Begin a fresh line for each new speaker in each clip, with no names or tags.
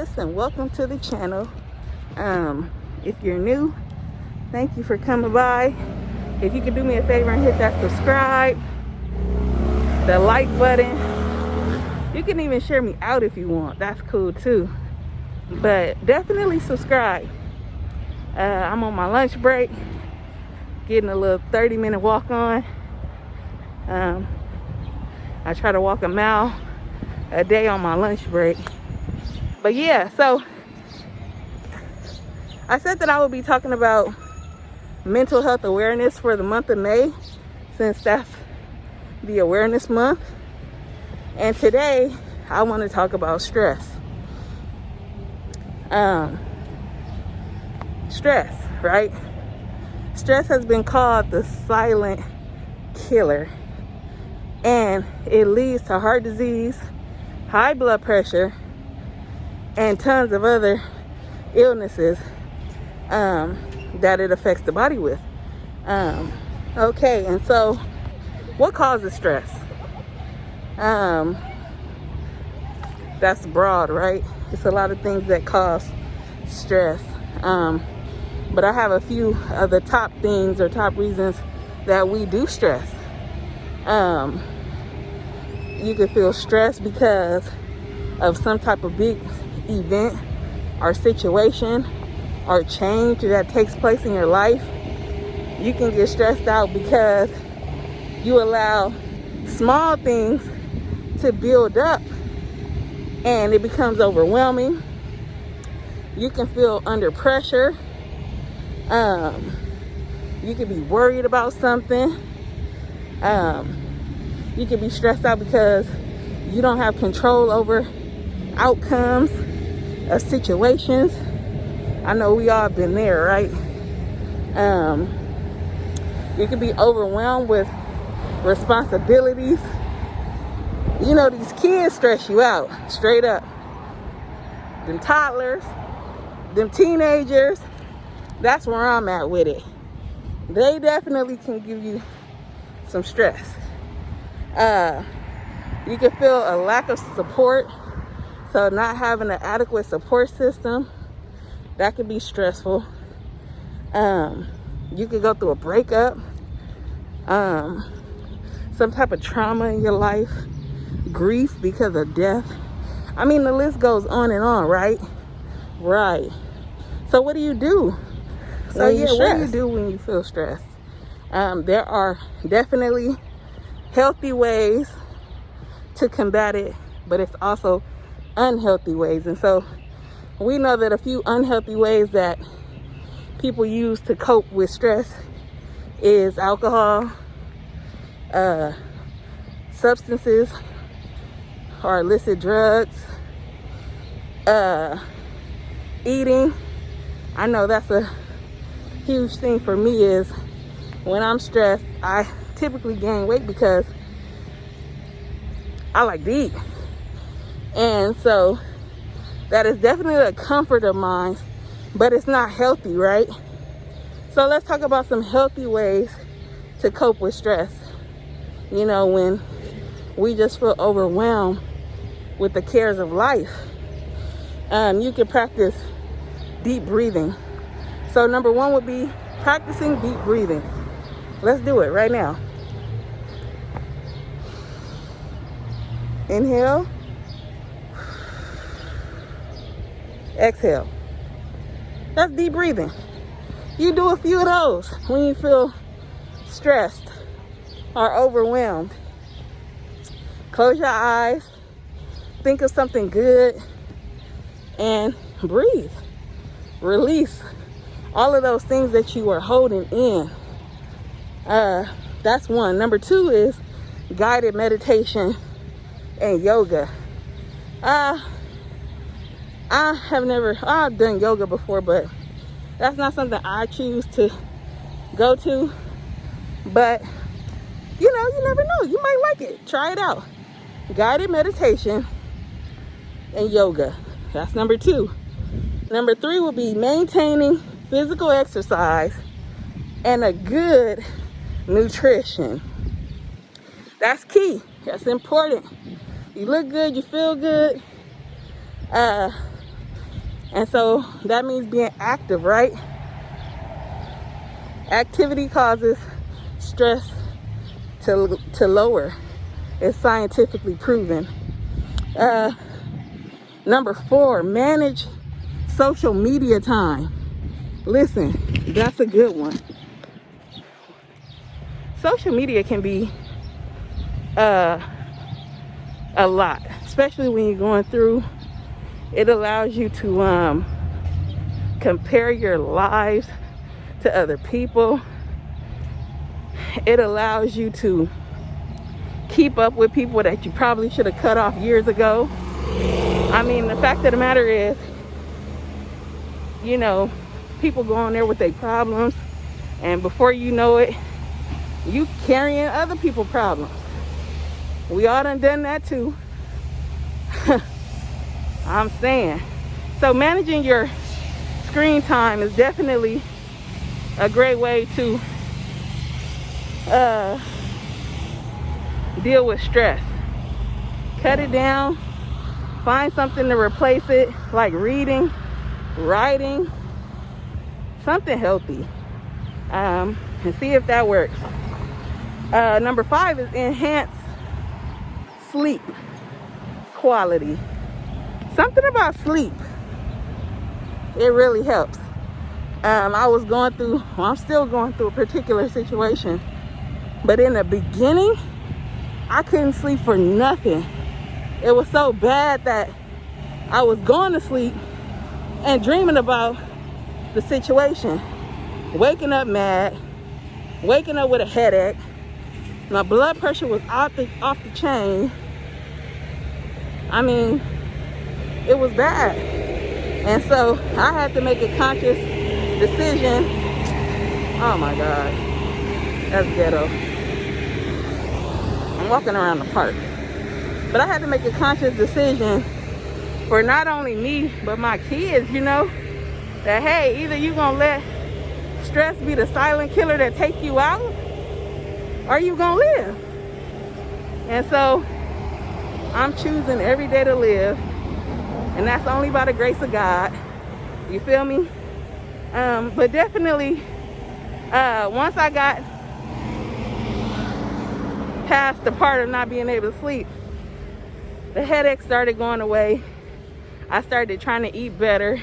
Alice, and welcome to the channel. If you're new, thank you for coming by. If you could do me a favor and hit that subscribe, the like button. You can even share me out if you want. That's cool too. But definitely subscribe. I'm on my lunch break, getting a little 30-minute walk on. I try to walk a mile a day on my lunch break. But yeah, so I said that I would be talking about mental health awareness for the month of May, since that's the awareness month. And today I want to talk about stress. Stress, right? Stress has been called the silent killer, and it leads to heart disease, high blood pressure, and tons of other illnesses that it affects the body with. Okay, and so what causes stress? That's broad, right? It's a lot of things that cause stress. But I have a few of the top things or top reasons that we do stress. You can feel stressed because of some type of big event or situation or change that takes place in your life. You can get stressed out because you allow small things to build up and it becomes overwhelming. You can feel under pressure. You can be worried about something. You can be stressed out because you don't have control over outcomes of situations. I know we all been there, right? You can be overwhelmed with responsibilities. You know, these kids stress you out, straight up. Them toddlers, them teenagers, that's where I'm at with it. They definitely can give you some stress. You can feel a lack of support. So not having an adequate support system, that could be stressful. You could go through a breakup, some type of trauma in your life, grief because of death. I mean, the list goes on and on, right? Right. So what do you do? So yeah, what do you do when you feel stressed? There are definitely healthy ways to combat it, but it's also unhealthy ways. And so we know that a few unhealthy ways that people use to cope with stress is alcohol, substances or illicit drugs, eating. I know that's a huge thing for me. Is when I'm stressed, I typically gain weight because I like to eat. And so that is definitely a comfort of mine, but it's not healthy, right? So let's talk about some healthy ways to cope with stress. You know, when we just feel overwhelmed with the cares of life, you can practice deep breathing. So number one would be practicing deep breathing. Let's do it right now. Inhale. Exhale. That's deep breathing. You do a few of those when you feel stressed or overwhelmed. Close your eyes, think of something good, and breathe. Release all of those things that you are holding in. That's one. Number two is guided meditation and yoga. I've done yoga before, but that's not something I choose to go to. But you know, you never know, you might like it. Try it out. Guided meditation and yoga. That's number two. Number three will be maintaining physical exercise and a good nutrition. That's key. That's important. You look good, you feel good. And so that means being active, right? Activity causes stress to lower. It's scientifically proven. Number 4, manage social media time. Listen, that's a good one. Social media can be a lot, especially when you're going through. It allows you to compare your lives to other people. It allows you to keep up with people that you probably should have cut off years ago. I mean, the fact of the matter is, you know, people go on there with their problems, and before you know it, you carrying other people's problems. We all done that too. I'm saying. So managing your screen time is definitely a great way to deal with stress. Cut it down. Find something to replace it, like reading, writing, something healthy, and see if that works. Number 5 is enhance sleep quality. Something about sleep, it really helps. I'm still going through a particular situation, but in the beginning, I couldn't sleep for nothing. It was so bad that I was going to sleep and dreaming about the situation, waking up mad, waking up with a headache. My blood pressure was off the chain. I mean, it was bad. And so I had to make a conscious decision. Oh my God, that's ghetto. I'm walking around the park. But I had to make a conscious decision for not only me, but my kids, you know, that hey, either you gonna let stress be the silent killer that take you out, or you gonna live. And so I'm choosing every day to live, and that's only by the grace of God. You feel me? But definitely, once I got past the part of not being able to sleep, the headache started going away. I started trying to eat better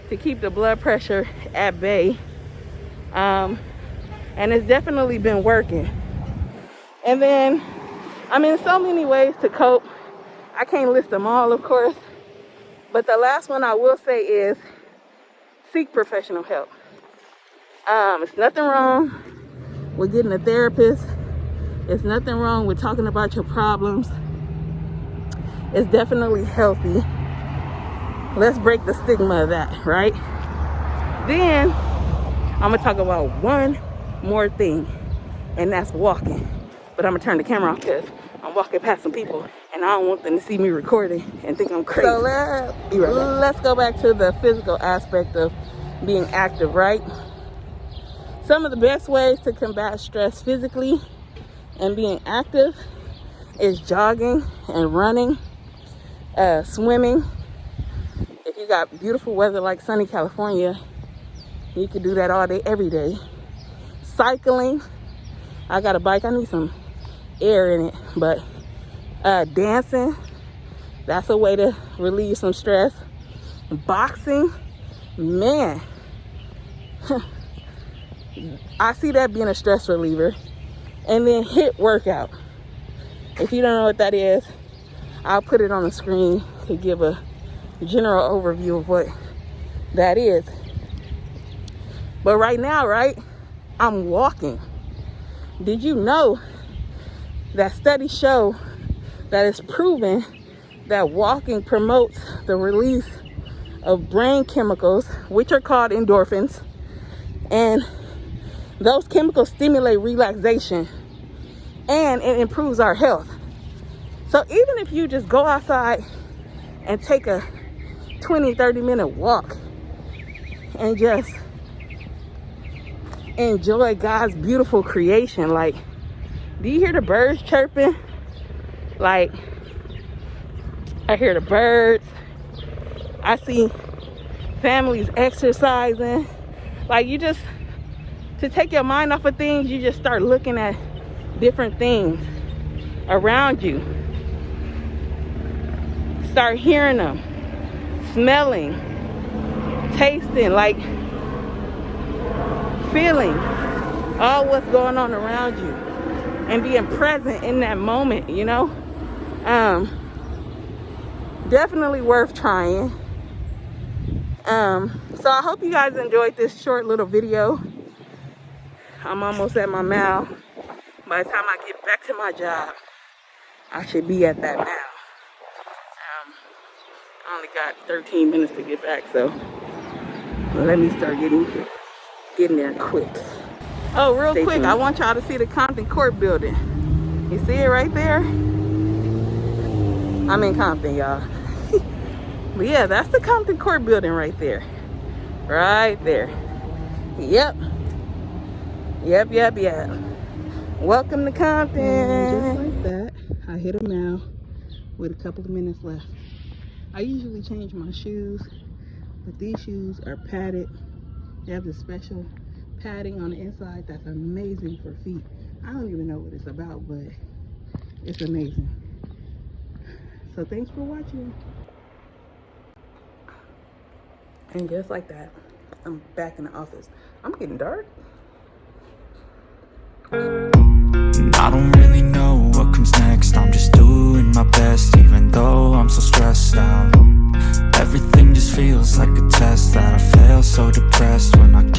to keep the blood pressure at bay. And it's definitely been working. And then, I mean, so many ways to cope. I can't list them all, of course. But the last one I will say is seek professional help. It's nothing wrong with getting a therapist. It's nothing wrong with talking about your problems. It's definitely healthy. Let's break the stigma of that, right? Then I'm gonna talk about one more thing, and that's walking. But I'm gonna turn the camera off because I'm walking past some people and I don't want them to see me recording and think I'm crazy. So let's go back to the physical aspect of being active, right? Some of the best ways to combat stress physically and being active is jogging and running, swimming. If you got beautiful weather like sunny California, you can do that all day, every day. Cycling. I got a bike, I need some air in it, but dancing, that's a way to relieve some stress. Boxing, man, I see that being a stress reliever. And then HIIT workout. If you don't know what that is, I'll put it on the screen to give a general overview of what that is. But right now, right, I'm walking. Did you know that studies show that it's proven that walking promotes the release of brain chemicals, which are called endorphins, and those chemicals stimulate relaxation and it improves our health. So even if you just go outside and take a 20-30 minute walk and just enjoy God's beautiful creation, like, do you hear the birds chirping? Like, I hear the birds. I see families exercising. Like, you just, to take your mind off of things, you just start looking at different things around you. Start hearing them, smelling, tasting, like feeling all what's going on around you and being present in that moment, you know. Definitely worth trying. So I hope you guys enjoyed this short little video. I'm almost at my mile. By the time I get back to my job, I should be at that mile. I only got 13 minutes to get back, so let me start getting there quick. Oh, real quick, I want y'all to see the Compton Court building. You see it right there? I'm in Compton, y'all. But yeah, that's the Compton Court building right there. Right there. Yep. Welcome to Compton. And just like that, I hit them now with a couple of minutes left. I usually change my shoes, but these shoes are padded. They have this special padding on the inside that's amazing for feet. I don't even know what it's about, but it's amazing. So thanks for watching. And just like that, I'm back in the office. I'm getting dark.
And I don't really know what comes next. I'm just doing my best, even though I'm so stressed out. Everything just feels like a test that I fail, so depressed when I